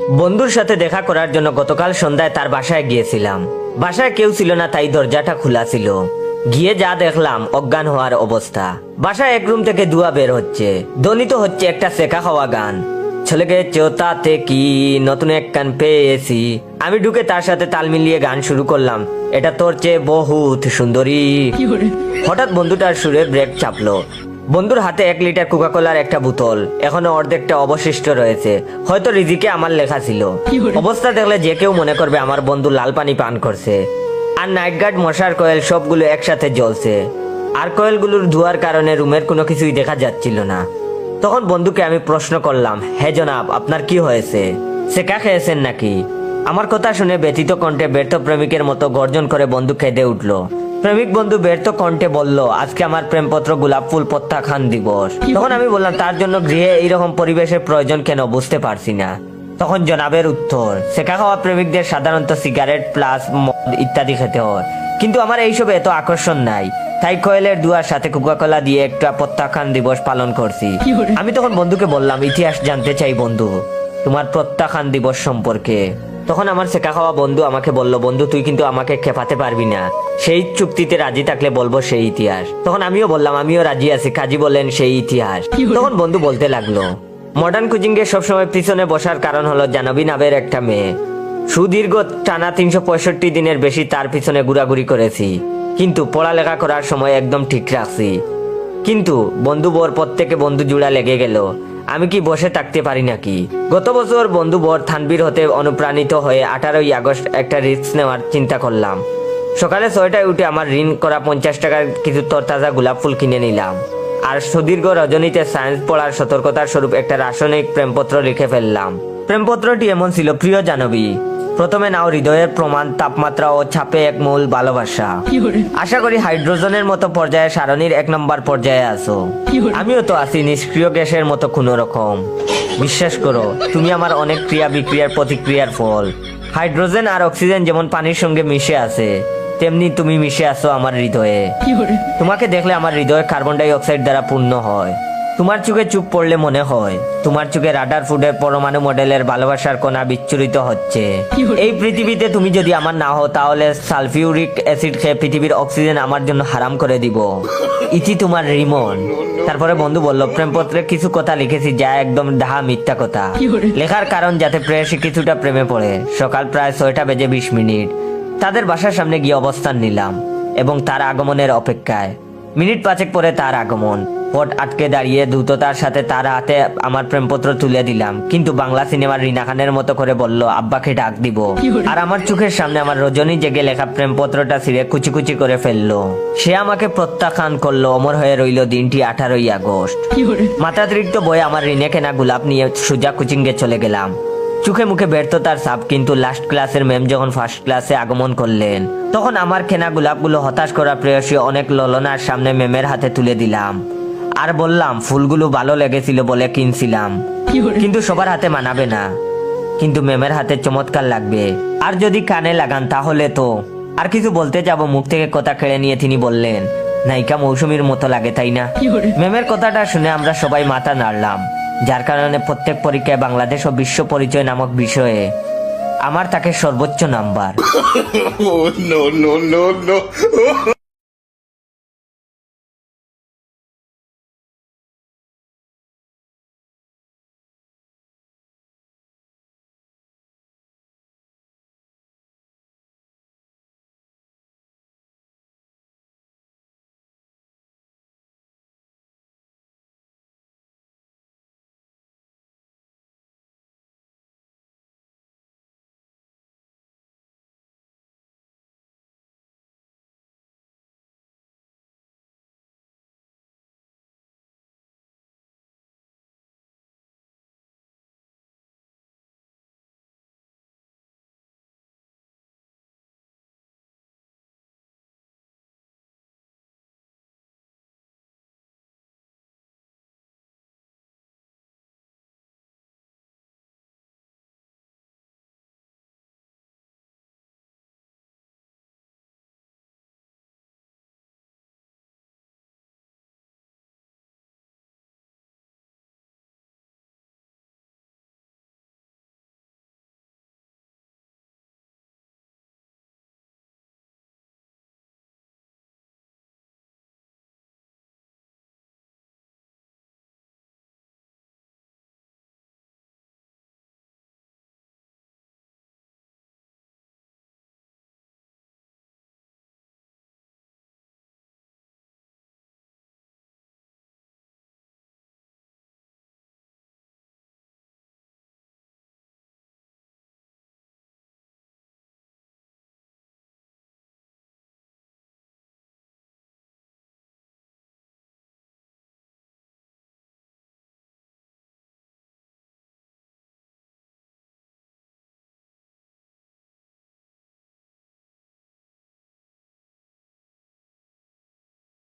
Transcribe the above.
বন্ধুর সাথে দেখা করার জন্য গতকাল সন্ধ্যায় তার বাসায় গিয়েছিলাম। বাসায় কেউ ছিল না, তাই দরজাটা খোলা ছিল। গিয়ে যা দেখলাম অজ্ঞান হওয়ার অবস্থা। বাসায় এক রুম থেকে ধোঁয়া বের হচ্ছে, ধ্বনিত হচ্ছে একটা সেকা খাওয়া গান, চলে গেছে তাতে কি নতুন এক কান পেয়েছি। আমি ঢুকে তার সাথে তাল মিলিয়ে গান শুরু করলাম, এটা তোর চেয়ে বহুত সুন্দরী। হঠাৎ বন্ধুটার সুরে ব্রেক চাপলো। বন্ধুর হাতে 1 লিটার কোকাকোলার একটা বোতল, এখনো অর্ধেকটা অবশিষ্ট রয়েছে। হয়তো রিজিকে আমার লেখা ছিল। অবস্থা দেখলে যে কেউ মনে করবে আমার বন্ধু লাল পানি পান করছে। আর নাইট গার্ড, মশার কয়েল সবগুলো একসাথে জ্বলছে। আর কয়েলগুলোর ধোঁয়ার কারণে রুমের কোনো কিছুই দেখা যাচ্ছিল না। তখন বন্ধুকে আমি প্রশ্ন করলাম, হে জনাব, আপনার কি হয়েছে? সেকা খেয়েছেন নাকি? আমার কথা শুনে ব্যথিত কণ্ঠে ব্যর্থ প্রেমিকের মতো গর্জন করে বন্ধু কেঁদে উঠল। প্রেমিক বন্ধু ব্যর্থ কণ্ঠে বলল, আজকে আমার প্রেমপত্র গোলাপ ফুল প্রত্যাখ্যান দিবস। তখন আমি বললাম, তার জন্য গৃহে এইরকম পরিবেশের প্রয়োজন কেন, বুঝতে পারছি না। তখন জনাবের উত্তর, সেকা খাওয়া প্রেমিকদের সাধারণত সিগারেট প্লাস মদ ইত্যাদি খেতে হয়, কিন্তু আমার এইসব এত আকর্ষণ নাই, তাই কয়েলের দুয়ার সাথে কোকাকোলা দিয়ে একটা প্রত্যাখ্যান দিবস পালন করছি। আমি তখন বন্ধুকে বললাম, ইতিহাস জানতে চাই বন্ধু, তোমার প্রত্যাখ্যান দিবস সম্পর্কে। তখন আমার সেকা খাওয়া বন্ধু আমাকে বলল, বন্ধু তুই কিন্তু আমাকে খেপাতে পারবি না, সেই চুক্তিতে রাজি থাকলে বলবো সেই ইতিহাস। তখন আমিও বললাম, আমিও রাজি আছি, কাজী বলেন সেই ইতিহাস। তখন বন্ধু বলতে লাগলো, মডার্ন কুচিং এর সবসময় পিছনে বসার কারণ হলো জাহ্নবী নামের একটা মেয়ে। সুদীর্ঘ টানা 365 দিনের বেশি তার পিছনে ঘোরাঘুরি করেছি, কিন্তু পড়ালেখা করার সময় একদম ঠিক রাখছি। কিন্তু বন্ধু বর প্রত্যেকে বন্ধু জুড়া লেগে গেল, আমি কি বসে থাকতে পারি নাকি? গত বছর বন্ধু বর থানবীর হতে অনুপ্রাণিত হয়ে 18ই আগস্ট একটা রিস্ক নেওয়ার চিন্তা করলাম। সকালে 6টায় উঠে আমার ঋণ করা 50 টাকার কিছু তরতাজা গোলাপ ফুল কিনে নিলাম। আর সুদীর্ঘ রজনীতে সায়েন্স পড়ার সতর্কতার স্বরূপ একটা রাসায়নিক প্রেমপত্র লিখে ফেললাম। প্রেমপত্রটি এমন ছিল, প্রিয় জাহ্নবী, প্রথমে নাও হৃদয়ের প্রমাণ, তাপমাত্রা ও ছাপে এক মূল ভালোবাসা। আশা করি হাইড্রোজেনের মতো পর্যায়ে সারণীর 1 নম্বর পর্যায়ে আছো। আমিও তো আছি নিষ্ক্রিয় গ্যাসের মতো কোনো রকম। বিশ্বাস করো, তুমি আমার অনেক ক্রিয়া বিক্রিয়ার প্রতিক্রিয়ার ফল। হাইড্রোজেন আর অক্সিজেন যেমন পানির সঙ্গে মিশে আছে, তেমনি তুমি মিশে আছো আমার হৃদয়ে। তোমাকে দেখলে আমার হৃদয় কার্বন ডাই অক্সাইড দ্বারা পূর্ণ হয়। তোমার চোখে চুপ পড়লে মনে হয় তোমার চোখে রাডার ফুডের পরমাণু মডেলের ভালোবাসার কণা বিচ্ছুরিত হচ্ছে। এই পৃথিবীতে তুমি যদি আমার না হও, তাহলে সালফিউরিক অ্যাসিড খেয়ে পৃথিবীর অক্সিজেন আমার জন্য হারাম করে দিব। ইতি তোমার রিমন। তারপরে বন্ধু বলল, প্রেমপত্রে কিছু কথা লিখেছি যা একদম ডাহা মিথ্যা কথা। লেখার কারণ যাতে প্রেয়সী কিছুটা প্রেমে পড়ে। সকাল প্রায় 6টা বেজে 20 মিনিট তাদের বাসার সামনে গিয়ে অবস্থান নিলাম এবং তার আগমনের অপেক্ষায়। মিনিট 5 পরে তার আগমন। পথ আটকে দাঁড়িয়ে দ্রুততার সাথে তার হাতে আমার প্রেমপত্র তুলে দিলাম, কিন্তু বাংলা সিনেমার রিনা খানের মতো করে বলল, আব্বাকে ডাক দিব। আর আমার চোখের সামনে আমার রজনী জেগে লেখা প্রেমপত্রটা ছিঁড়ে কুচি কুচি করে ফেললো। সে আমাকে প্রত্যাখ্যান করলো। অমর হয়ে রইল দিনটি 18ই আগস্ট। মাত্রাতিরিক্ত বয়ে আমার ঋণে কেনা গোলাপ নিয়ে সোজা কোচিংয়ে চলে গেলাম। চোখে মুখে ব্যর্থতার ছাপ, কিন্তু লাস্ট ক্লাসের ম্যাম যখন ফার্স্ট ক্লাসে আগমন করলেন, তখন আমার কেনা গোলাপগুলো হতাশ করা প্রেয়সী অনেক ললনার সামনে ম্যামের হাতে তুলে দিলাম আর বললাম, ফুলগুলো ভালো লেগেছিল বলে কিনছিলাম, কিন্তু সবার হাতে মানাবে না, কিন্তু ম্যামের হাতে চমৎকার লাগবে। আর যদি কানে লাগান তাহলে তো। আর কিছু বলতে যাব, মুখ থেকে কথা কেড়ে নিয়ে তিনি বললেন, নায়িকা মৌসুমীর মতো লাগে, তাই না? ম্যামের কথাটা শুনে আমরা সবাই মাথা নাড়লাম, যার কারণে প্রত্যেক পরীক্ষায় বাংলাদেশ ও বিশ্ব পরিচয় নামক বিষয়ে আমার তাকে সর্বোচ্চ নাম্বার।